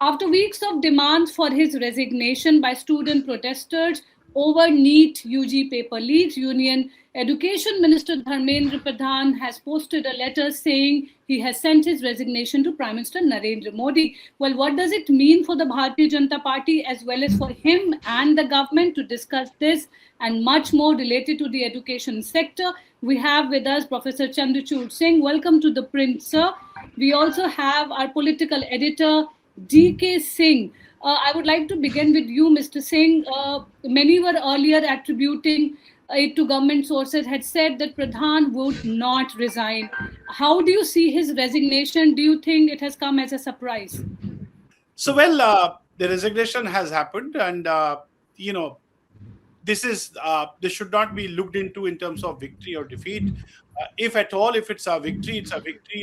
After weeks of demands for his resignation by student protesters over NEET-UG paper leaks, Union Education Minister Dharmendra Pradhan has posted a letter saying he has sent his resignation to Prime Minister Narendra Modi. Well, what does it mean for the Bharatiya Janata Party as well as for him and the government? To discuss this and much more related to the education sector, we have with us Professor Chandrachur Singh. Welcome to The Print, sir. We also have our political editor, DK Singh. I would like to begin with you, Mr. Singh. Many were earlier attributing it to government sources, had said that Pradhan would not resign. How do you see his resignation? Do you think it has come as a surprise? So, the resignation has happened, and this should not be looked into in terms of victory or defeat. If at all, if it's a victory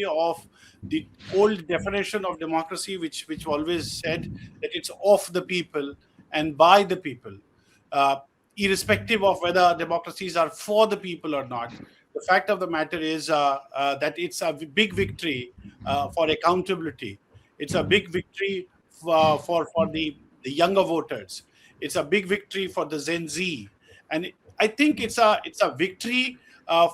of the old definition of democracy, which always said that it's of the people and by the people, irrespective of whether democracies are for the people or not. The fact of the matter is that it's a big victory for accountability. It's a big victory for the younger voters. It's a big victory for the Gen Z, and I think it's a victory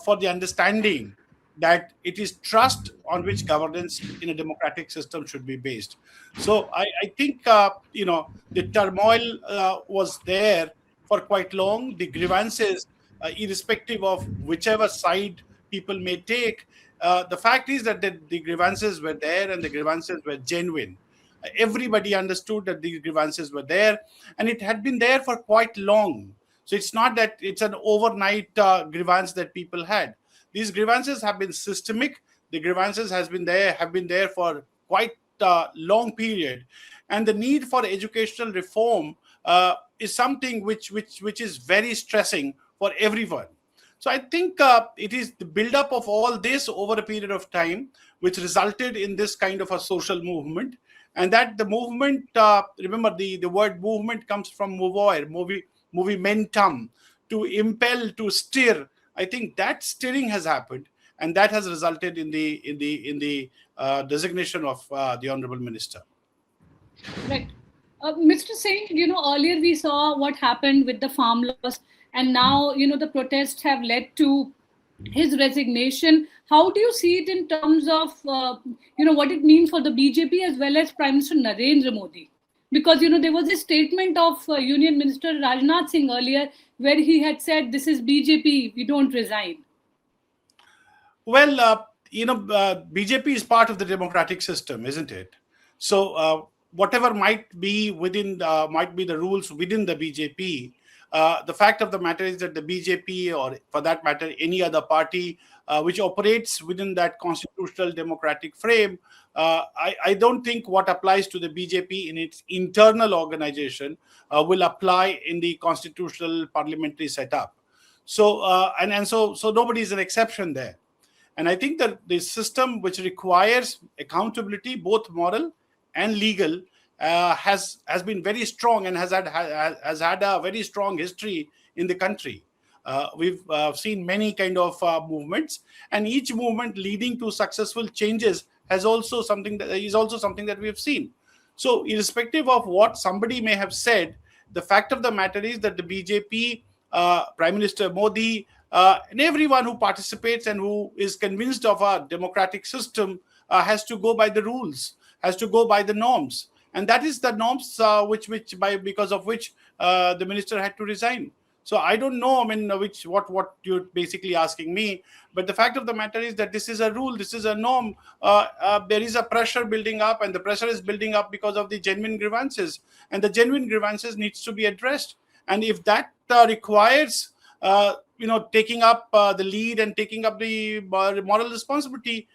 for the understanding that it is trust on which governance in a democratic system should be based. So I think the turmoil was there for quite long. The grievances, irrespective of whichever side people may take, the fact is that the grievances were there and the grievances were genuine. Everybody understood that these grievances were there, and it had been there for quite long. So it's not that it's an overnight grievance that people had. These grievances have been systemic. The grievances have been there for quite a long period, and the need for educational reform is something which is very stressing for everyone. So I think it is the buildup of all this over a period of time which resulted in this kind of a social movement. And that the movement, remember the word movement comes from mover, movimentum, to impel, to steer. I think that steering has happened, and that has resulted in the designation of the Honorable Minister. Right. Mr. Singh, earlier we saw what happened with the farm laws, and now, the protests have led to his resignation. How do you see it in terms of, what it means for the BJP as well as Prime Minister Narendra Modi? Because, there was a statement of Union Minister Rajnath Singh earlier where he had said, this is BJP, we don't resign. Well, BJP is part of the democratic system, isn't it? So whatever might be the rules within the BJP, the fact of the matter is that the BJP, or for that matter, any other party which operates within that constitutional democratic frame, I don't think what applies to the BJP in its internal organization will apply in the constitutional parliamentary setup. So so nobody is an exception there. And I think that the system which requires accountability, both moral and legal, has been very strong and has had a very strong history in the country. We've seen many kind of movements, and each movement leading to successful changes is also something that we have seen. So irrespective of what somebody may have said, the fact of the matter is that the BJP, Prime Minister Modi, and everyone who participates and who is convinced of a democratic system has to go by the rules, has to go by the norms. And that is the norms because of which the minister had to resign. So I don't know, what you're basically asking me, but the fact of the matter is that this is a rule, this is a norm. There is a pressure building up, and the pressure is building up because of the genuine grievances, and the genuine grievances needs to be addressed. And if that requires, taking up the lead and taking up the moral responsibility,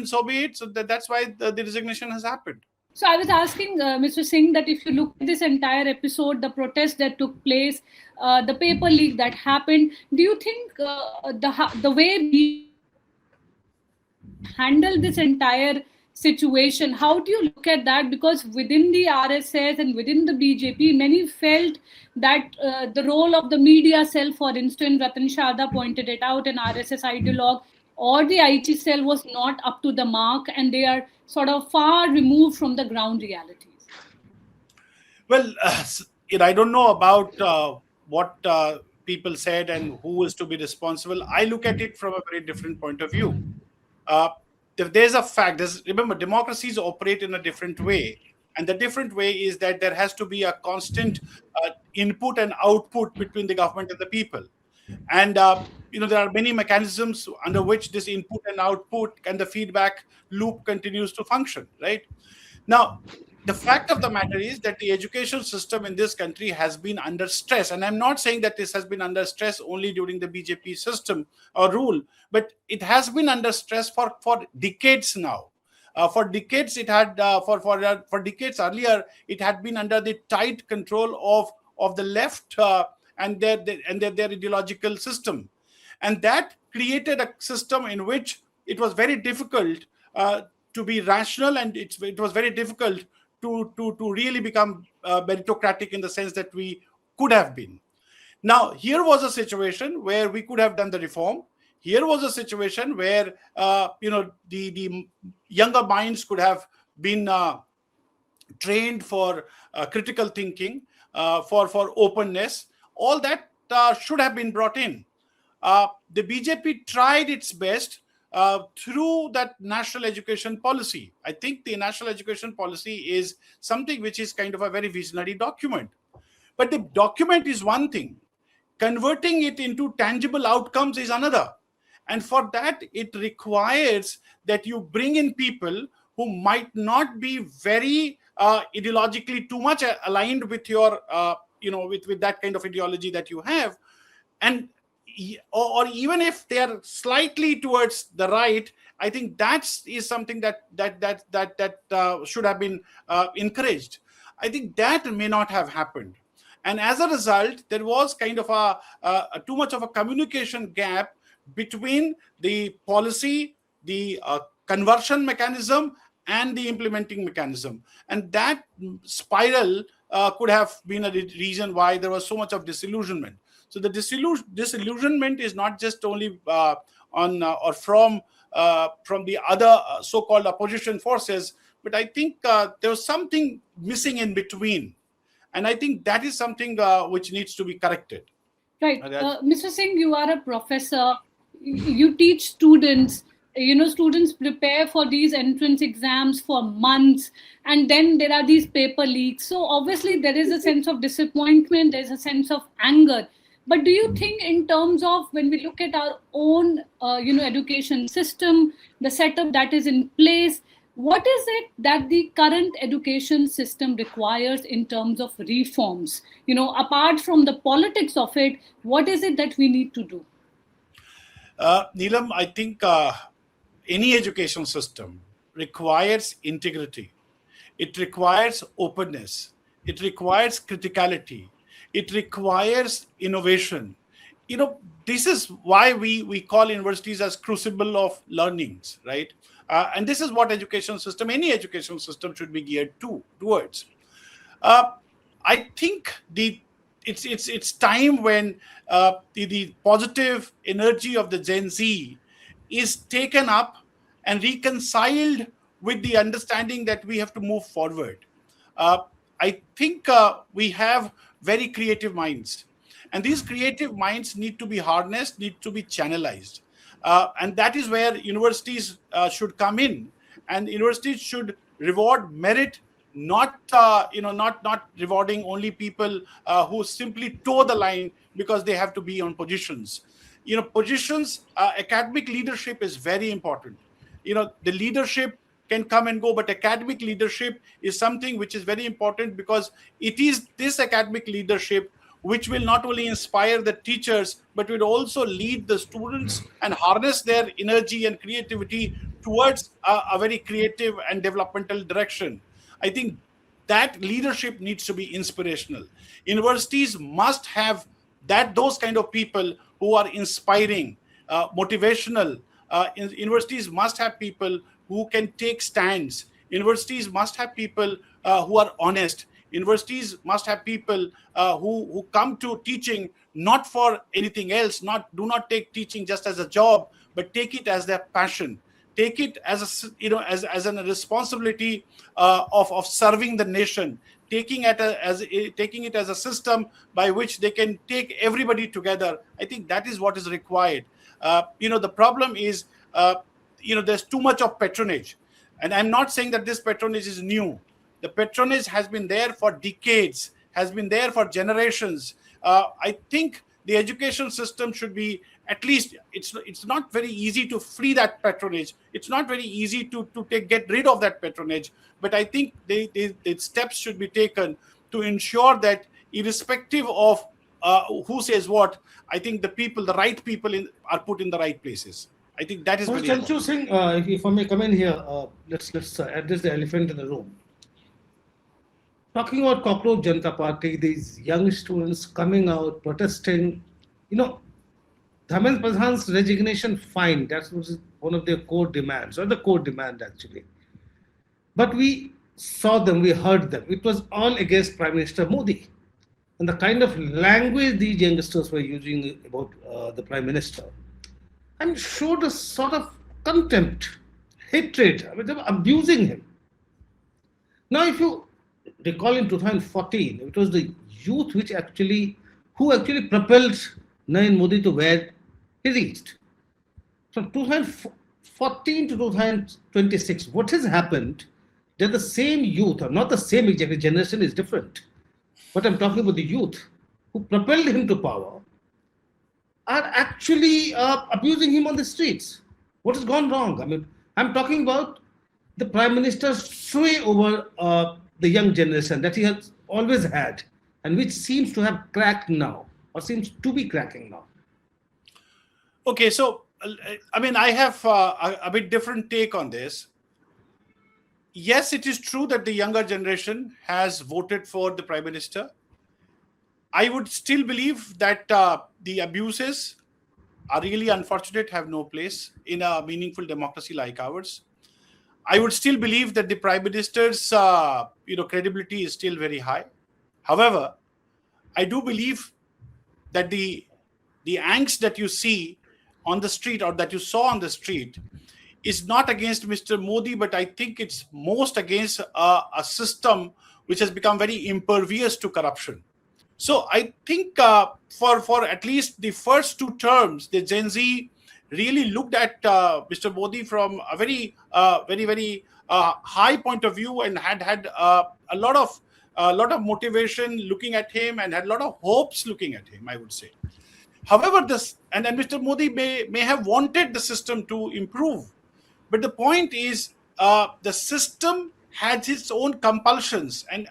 so be it. So that's why the resignation has happened. So I was asking Mr. Singh that if you look at this entire episode, the protest that took place, the paper leak that happened, do you think the way we handle this entire situation, how do you look at that? Because within the RSS and within the BJP, many felt that the role of the media cell, for instance, Ratan Shada pointed it out, an RSS ideologue, or the IT cell was not up to the mark, and they are sort of far removed from the ground realities. Well, I don't know about what people said and who is to be responsible. I look at it from a very different point of view. Uh, there's a fact. Remember, democracies operate in a different way, and the different way is that there has to be a constant input and output between the government and the people. And there are many mechanisms under which this input and output and the feedback loop continues to function, right? Now, the fact of the matter is that the education system in this country has been under stress. And I'm not saying that this has been under stress only during the BJP system or rule, but it has been under stress for decades now. For decades, it had for decades earlier, it had been under the tight control of the left and their ideological system, and that created a system in which it was very difficult to be rational, and it was very difficult to really become meritocratic in the sense that we could have been. Now, here was a situation where we could have done the reform. Here was a situation where the younger minds could have been trained for critical thinking, for openness. All that should have been brought in. The BJP tried its best through that national education policy. I think the national education policy is something which is kind of a very visionary document. But the document is one thing. Converting it into tangible outcomes is another. And for that, it requires that you bring in people who might not be very ideologically too much aligned with your, with that kind of ideology that you have. And or even if they are slightly towards the right, I think that is something that should have been encouraged. I think that may not have happened, and as a result, there was kind of a too much of a communication gap between the policy, the conversion mechanism, and the implementing mechanism, and that spiral could have been a reason why there was so much of disillusionment. So the disillusionment is not just only on or from the other so-called opposition forces, but I think there was something missing in between, and I think that is something which needs to be corrected. Right. Mr. Singh, you are a professor. You teach students. Students prepare for these entrance exams for months, and then there are these paper leaks. So obviously there is a sense of disappointment, there's a sense of anger. But do you think, in terms of when we look at our own, education system, the setup that is in place, what is it that the current education system requires in terms of reforms? Apart from the politics of it, what is it that we need to do? Neelam, I think any education system requires integrity. It requires openness. It requires criticality. It requires innovation. This is why we call universities as crucible of learnings, right? And this is what any education system should be geared towards. I think it's time when the positive energy of the Gen Z is taken up and reconciled with the understanding that we have to move forward. I think we have very creative minds, and these creative minds need to be harnessed, need to be channelized, and that is where universities should come in, and universities should reward merit, not rewarding only people who simply toe the line because they have to be on positions. Academic leadership is very important. The leadership can come and go, but academic leadership is something which is very important, because it is this academic leadership which will not only inspire the teachers, but will also lead the students and harness their energy and creativity towards a very creative and developmental direction. I think that leadership needs to be inspirational. Universities must have those kind of people who are inspiring, motivational. Universities must have people who can take stands. Universities must have people who are honest. Universities must have people who come to teaching not for anything else, do not take teaching just as a job, but take it as their passion. take it as a as a responsibility of serving the nation, taking it as a system by which they can take everybody together. I think that is what is required. The problem is, there's too much of patronage, and I'm not saying that this patronage is new. The patronage has been there for decades, has been there for generations. I think the education system should be, at least it's not very easy to free that patronage. It's not very easy to get rid of that patronage. But I think the steps should be taken to ensure that, irrespective of who says what, I think the right people are put in the right places. I think that is very important. Chandrachur Singh, if I may come in here, let's address the elephant in the room. Talking about Cockroach Janata Party, these young students coming out protesting, Dharmendra Pradhan's resignation, fine, that was one of their core demands, or the core demand actually. But we saw them, we heard them. It was all against Prime Minister Modi. And the kind of language these youngsters were using about the Prime Minister, and showed a sort of contempt, hatred. I mean, they were abusing him. Now, if you recall in 2014, it was the youth who actually propelled Narendra Modi to where he reached. From 2014 to 2026, what has happened? They're the same youth, or not the same exactly, generation is different. But I'm talking about the youth who propelled him to power are actually abusing him on the streets. What has gone wrong? I mean, I'm talking about the Prime Minister's sway over the young generation that he has always had, and which seems to have cracked now, or seems to be cracking now. Okay, so I have a bit different take on this. Yes, it is true that the younger generation has voted for the Prime Minister. I would still believe that the abuses are really unfortunate, have no place in a meaningful democracy like ours. I would still believe that the Prime Minister's credibility is still very high. However, I do believe that the angst that you see on the street, or that you saw on the street, is not against Mr. Modi, but I think it's most against a system which has become very impervious to corruption. So I think for at least the first two terms, the Gen Z really looked at Mr. Modi from a very high point of view, and had a lot of motivation looking at him, and had a lot of hopes looking at him, I would say. However, and Mr. Modi may have wanted the system to improve, but the point is the system had its own compulsions, and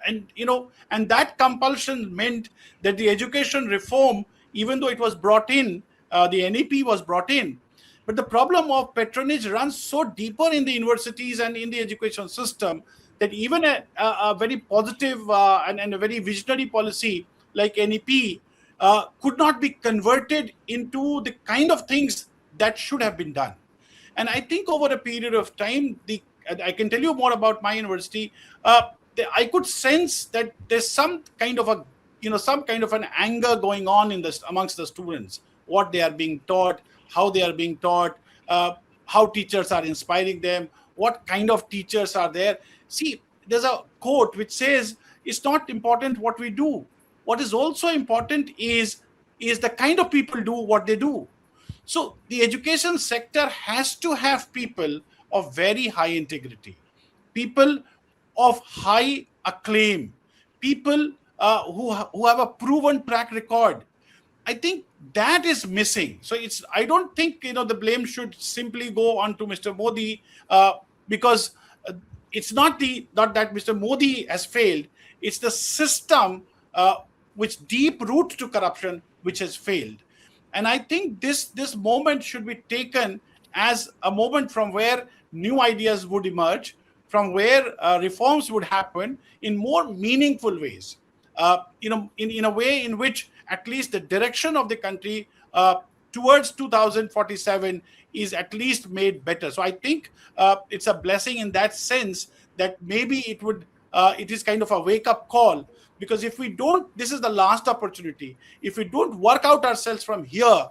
that compulsion meant that the education reform, even though it was brought in, the NEP was brought in, but the problem of patronage runs so deeper in the universities and in the education system that even a very positive and a very visionary policy like NEP could not be converted into the kind of things that should have been done. And I think over a period of time, I can tell you more about my university. I could sense that there's some kind of an anger going on amongst the students. What they are being taught, how they are being taught, how teachers are inspiring them, what kind of teachers are there. See, there's a quote which says, "It's not important what we do. What is also important is the kind of people do what they do." So the education sector has to have people of very high integrity, people of high acclaim, people who have a proven track record. I think that is missing. So I don't think the blame should simply go on to Mr. Modi, because it's not that Mr. Modi has failed. It's the system which deep root to corruption which has failed. And I think this moment should be taken as a moment from where new ideas would emerge, from where reforms would happen in more meaningful ways, in a way in which at least the direction of the country towards 2047 is at least made better. So I think it's a blessing in that sense, that maybe it is kind of a wake-up call, because if we don't, this is the last opportunity. If we don't work out ourselves from here,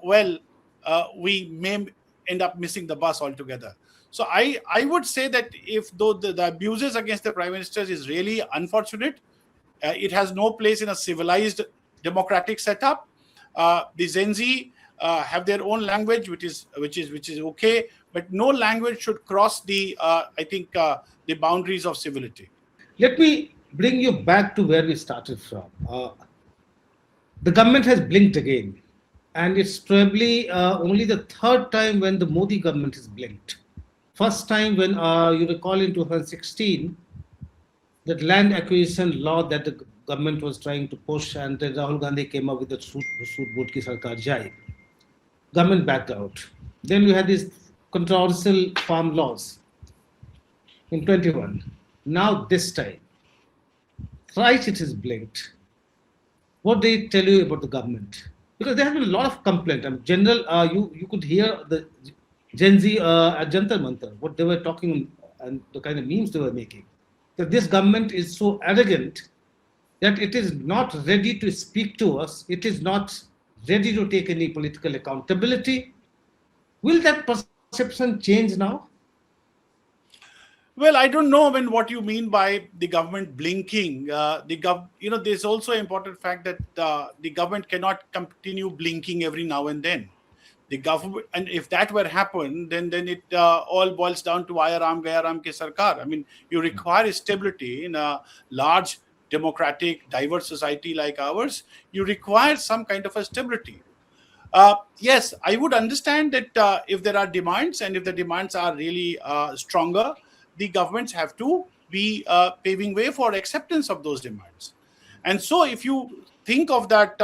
we may end up missing the bus altogether. So I would say that if though the abuses against the prime minister is really unfortunate, it has no place in a civilized democratic setup. The Gen Z have their own language, which is okay, but no language should cross the the boundaries of civility. Let me bring you back to where we started from. The government has blinked again, and it's probably only the third time when the Modi government has blinked. First time when you recall in 2016, that land acquisition law that the government was trying to push, and then Rahul Gandhi came up with the Soot Boot Ki Sarkar Jai. Government backed out. Then we had these controversial farm laws in 21. Now this time, thrice it has blinked. What they tell you about the government? Because there have been a lot of complaint. And general, you could hear the Gen Z at Jantar Mantar, what they were talking and the kind of memes they were making. That this government is so arrogant that it is not ready to speak to us. It is not ready to take any political accountability. Will that perception change now? Well, I don't know what you mean by the government blinking. There's also an important fact that the government cannot continue blinking every now and then. The government, and if that were happen, then it all boils down to Aaya Ram Gaya Ram Ke Sarkar. I mean, you require stability in a large, democratic, diverse society like ours. You require some kind of a stability. Yes, I would understand that if there are demands, and if the demands are really stronger, the governments have to be paving way for acceptance of those demands. And so if you think of that,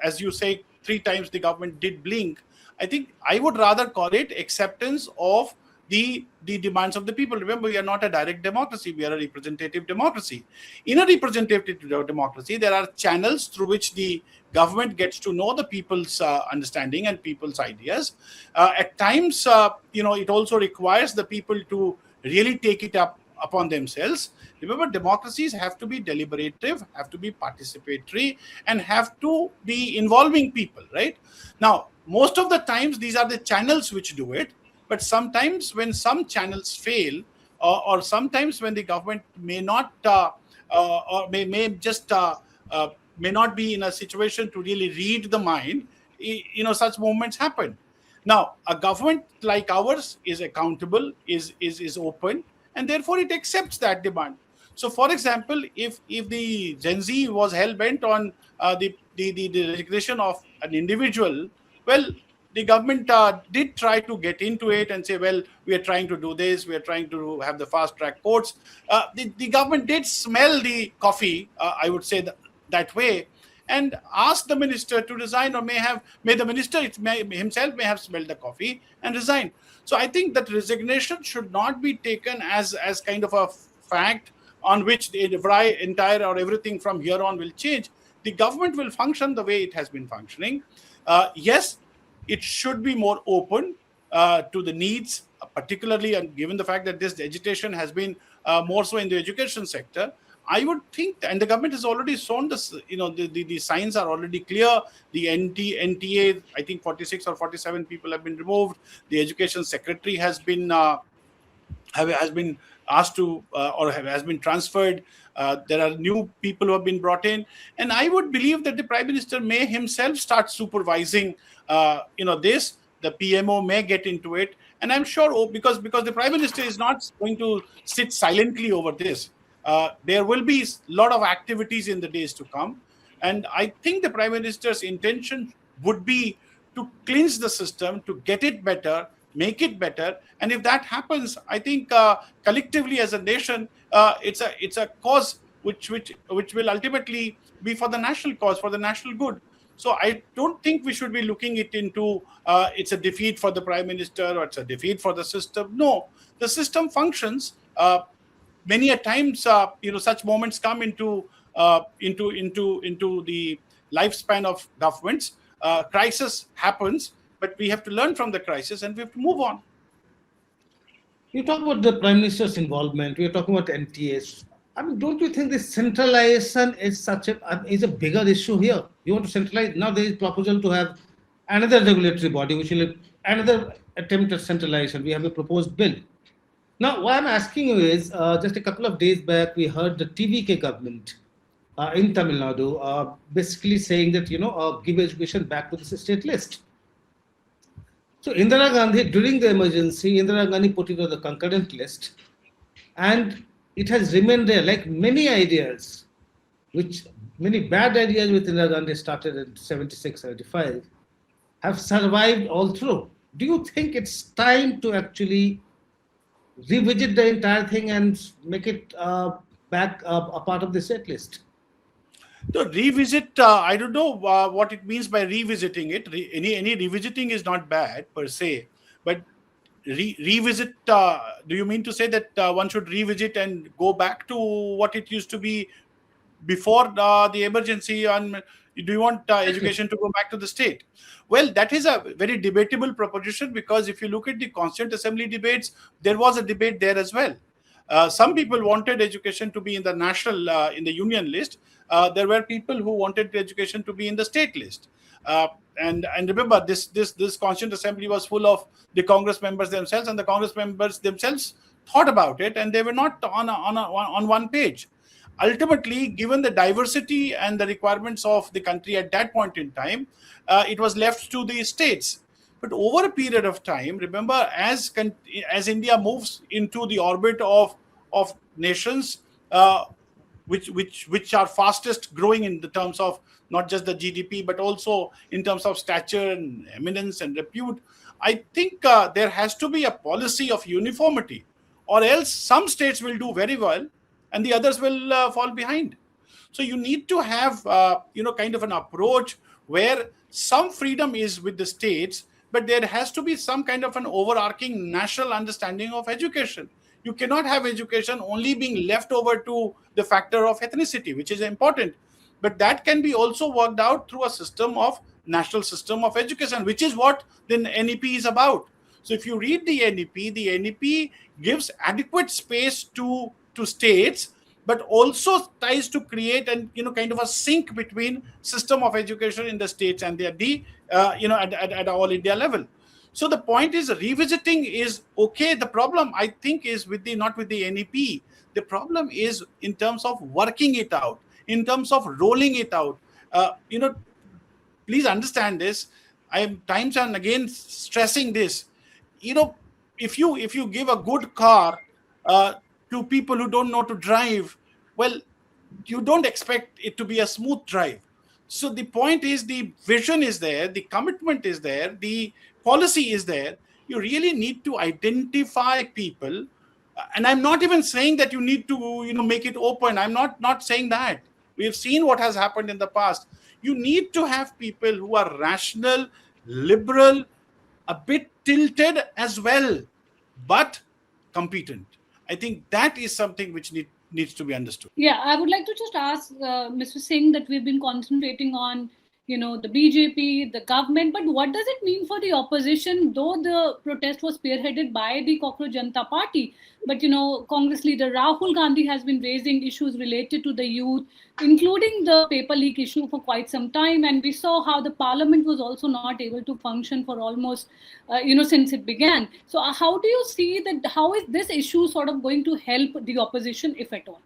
as you say, 3 times the government did blink, I think I would rather call it acceptance of the demands of the people. Remember, we are not a direct democracy, we are a representative democracy. In a representative democracy, there are channels through which the government gets to know the people's understanding and people's ideas. At times, it also requires the people to really take it up upon themselves. Remember, democracies have to be deliberative, have to be participatory, and have to be involving people, right? Now, most of the times, these are the channels which do it. But sometimes when some channels fail, or sometimes when the government may not, or may just may not be in a situation to really read the mind, such moments happen. Now, a government like ours is accountable, is open, and therefore it accepts that demand. So, for example, if the Gen Z was hell bent on the resignation of an individual, well, the government did try to get into it and say, well, we are trying to do this, we are trying to have the fast track courts. The government did smell the coffee, I would say that way, and asked the minister to resign, or may the minister himself may have smelled the coffee and resigned. So I think that resignation should not be taken as kind of a fact on which the entire or everything from here on will change. The government will function the way it has been functioning. Yes, it should be more open to the needs, particularly, and given the fact that this agitation has been more so in the education sector. I would think, and the government has already shown this, the signs are already clear. The NTA, I think 46 or 47 people have been removed. The education secretary has been asked to or has been transferred. There are new people who have been brought in, and I would believe that the Prime Minister may himself start supervising this. The PMO may get into it, and I'm sure because the Prime Minister is not going to sit silently over this. There will be a lot of activities in the days to come, and I think the Prime Minister's intention would be to cleanse the system, to get it better, make it better. And if that happens, I think collectively as a nation, it's a cause which will ultimately be for the national cause, for the national good. So I don't think we should be looking it into it's a defeat for the Prime Minister or it's a defeat for the system. No, the system functions. Many a times, such moments come into the lifespan of governments. Crisis happens, but we have to learn from the crisis and we have to move on. You talk about the Prime Minister's involvement. We are talking about NTAs. I mean, don't you think this centralization is a bigger issue here? You want to centralize. Now there is proposal to have another regulatory body, which will another attempt at centralization. We have a proposed bill. Now, what I'm asking you is, just a couple of days back, we heard the TVK government in Tamil Nadu basically saying that, give education back to the state list. So Indira Gandhi, during the emergency, Indira Gandhi put it on the concurrent list, and it has remained there. Like many ideas, which many bad ideas with Indira Gandhi started in 76, 75, have survived all through. Do you think it's time to actually revisit the entire thing and make it back a part of the set list? The revisit, I don't know what it means by revisiting it. Any revisiting is not bad per se, but revisit. Do you mean to say that one should revisit and go back to what it used to be before the emergency? And do you want education to go back to the state? Well, that is a very debatable proposition, because if you look at the Constituent Assembly debates, there was a debate there as well. Some people wanted education to be in the national, in the union list. There were people who wanted education to be in the state list. And remember, this Constituent Assembly was full of the Congress members themselves, and the Congress members themselves thought about it, and they were not on one page. Ultimately, given the diversity and the requirements of the country at that point in time, it was left to the states. But over a period of time, remember, as India moves into the orbit of nations, which are fastest growing in the terms of not just the GDP, but also in terms of stature and eminence and repute, I think there has to be a policy of uniformity, or else some states will do very well and the others will fall behind. So you need to have kind of an approach where some freedom is with the states, but there has to be some kind of an overarching national understanding of education. You cannot have education only being left over to the factor of ethnicity, which is important. But that can be also worked out through a national system of education, which is what the NEP is about. So if you read the NEP gives adequate space to states, but also tries to create kind of a sync between system of education in the states and at all India level. So the point is, revisiting is okay. The problem, I think, is not with the NEP. The problem is in terms of working it out, in terms of rolling it out. Please understand this. I am times and again stressing this. If you give a good car to people who don't know to drive, well, you don't expect it to be a smooth drive. So the point is, the vision is there, the commitment is there, the policy is there. You really need to identify people. And I'm not even saying that you need to make it open. I'm not saying that. We have seen what has happened in the past. You need to have people who are rational, liberal, a bit tilted as well, but competent. I think that is something which needs to be understood. Yeah, I would like to just ask Mr. Singh that we've been concentrating on, the BJP, the government, but what does it mean for the opposition? Though the protest was spearheaded by the Cockroach Janata Party, but Congress leader Rahul Gandhi has been raising issues related to the youth, including the paper leak issue, for quite some time, and we saw how the parliament was also not able to function for almost since it began. So how do you see that? How is this issue sort of going to help the opposition, if at all?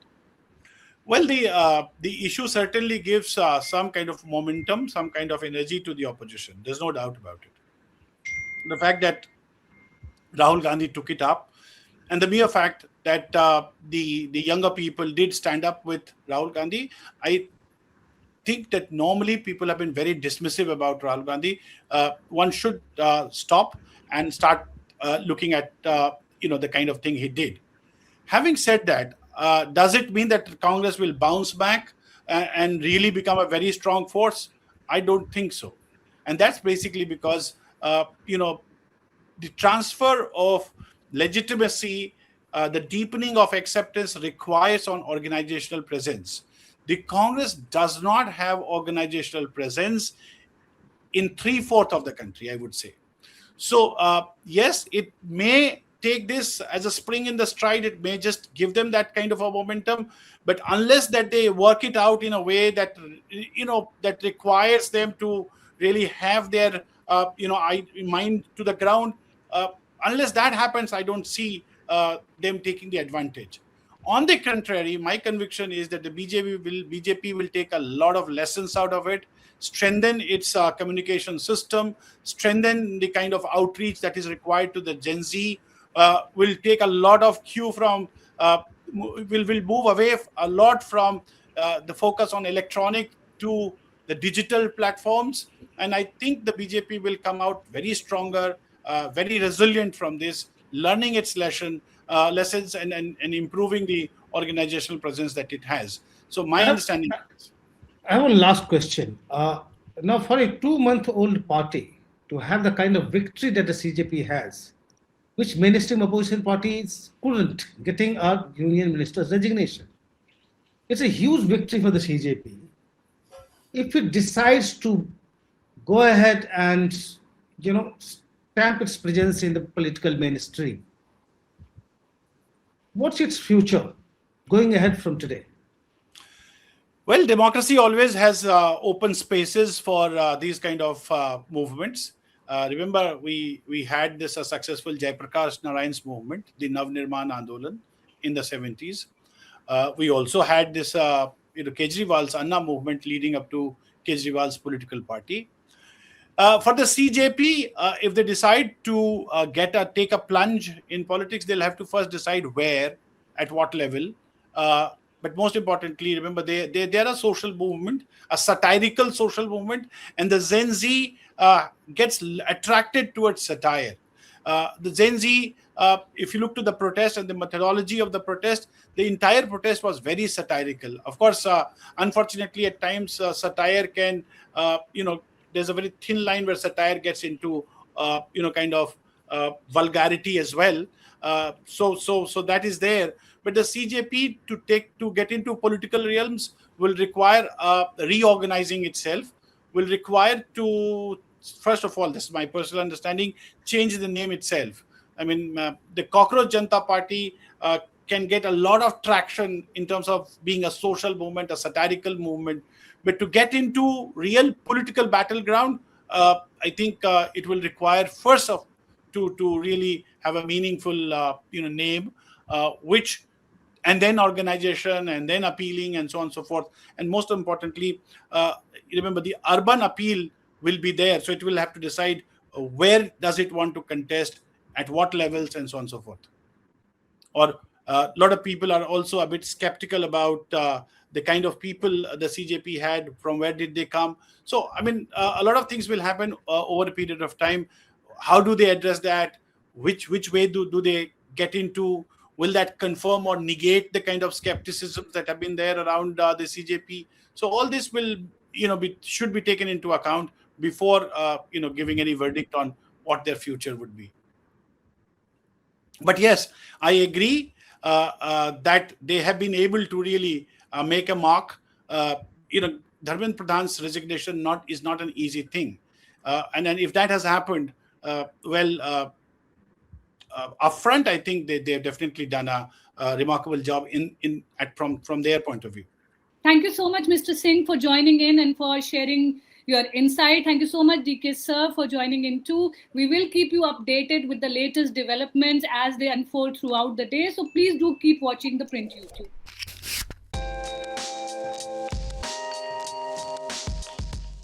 Well, the issue certainly gives some kind of momentum, some kind of energy to the opposition. There's no doubt about it. The fact that Rahul Gandhi took it up, and the mere fact that the younger people did stand up with Rahul Gandhi, I think that normally people have been very dismissive about Rahul Gandhi. One should stop and start looking at the kind of thing he did. Having said that, does it mean that Congress will bounce back and really become a very strong force? I don't think so. And that's basically because, the transfer of legitimacy, the deepening of acceptance requires on organizational presence. The Congress does not have organizational presence in 3/4 of the country, I would say. So, yes, it may take this as a spring in the stride. It may just give them that kind of a momentum, but unless that they work it out in a way that that requires them to really have their mind to the ground, Unless that happens, I don't see them taking the advantage. On the contrary, my conviction is that the BJP will take a lot of lessons out of it, strengthen its communication system, strengthen the kind of outreach that is required to the Gen Z, will take a lot of cue from, will move away a lot from the focus on electronic to the digital platforms. And I think the BJP will come out very stronger, very resilient from this, learning its lessons and improving the organizational presence that it has. So my understanding is. I have one last question. Now, for a 2-month-old party to have the kind of victory that the CJP has, which mainstream opposition parties couldn't, getting our union minister's resignation, it's a huge victory for the CJP. If it decides to go ahead and, stamp its presence in the political mainstream, what's its future going ahead from today? Well, democracy always has open spaces for these kind of movements. Remember, we had this successful Jaiprakash Narayan's movement, the Navnirman Andolan in the 70s. We also had this Kejriwal's Anna movement leading up to Kejriwal's political party. For the CJP, if they decide to take a plunge in politics, they'll have to first decide where, at what level. But most importantly, remember, they're a social movement, a satirical social movement, and the Gen Z gets attracted towards satire. The Gen Z, if you look to the protest and the methodology of the protest, the entire protest was very satirical. Of course, unfortunately, at times, satire can, there's a very thin line where satire gets into, kind of vulgarity as well. So that is there. But the CJP to get into political realms will require reorganizing itself, will require to, first of all, this is my personal understanding, change the name itself. I mean, the Cockroach Janata Party can get a lot of traction in terms of being a social movement, a satirical movement. But to get into real political battleground, I think it will require first to really have a meaningful name, which, and then organization, and then appealing, and so on and so forth. And most importantly, remember, the urban appeal will be there. So it will have to decide where does it want to contest, at what levels, and so on and so forth. Or a lot of people are also a bit skeptical about the kind of people the CJP had, from where did they come. So, I mean, a lot of things will happen over a period of time. How do they address that? Which way do they get into? Will that confirm or negate the kind of skepticisms that have been there around the CJP? So all this will, should be taken into account before, giving any verdict on what their future would be. But yes, I agree that they have been able to really make a mark. Dharmendra Pradhan's resignation is not an easy thing. And then if that has happened, upfront, I think they've definitely done a remarkable job from their point of view. Thank you so much, Mr. Singh, for joining in and for sharing your insight. Thank you so much, DK sir, for joining in too. We will keep you updated with the latest developments as they unfold throughout the day. So please do keep watching the Print YouTube.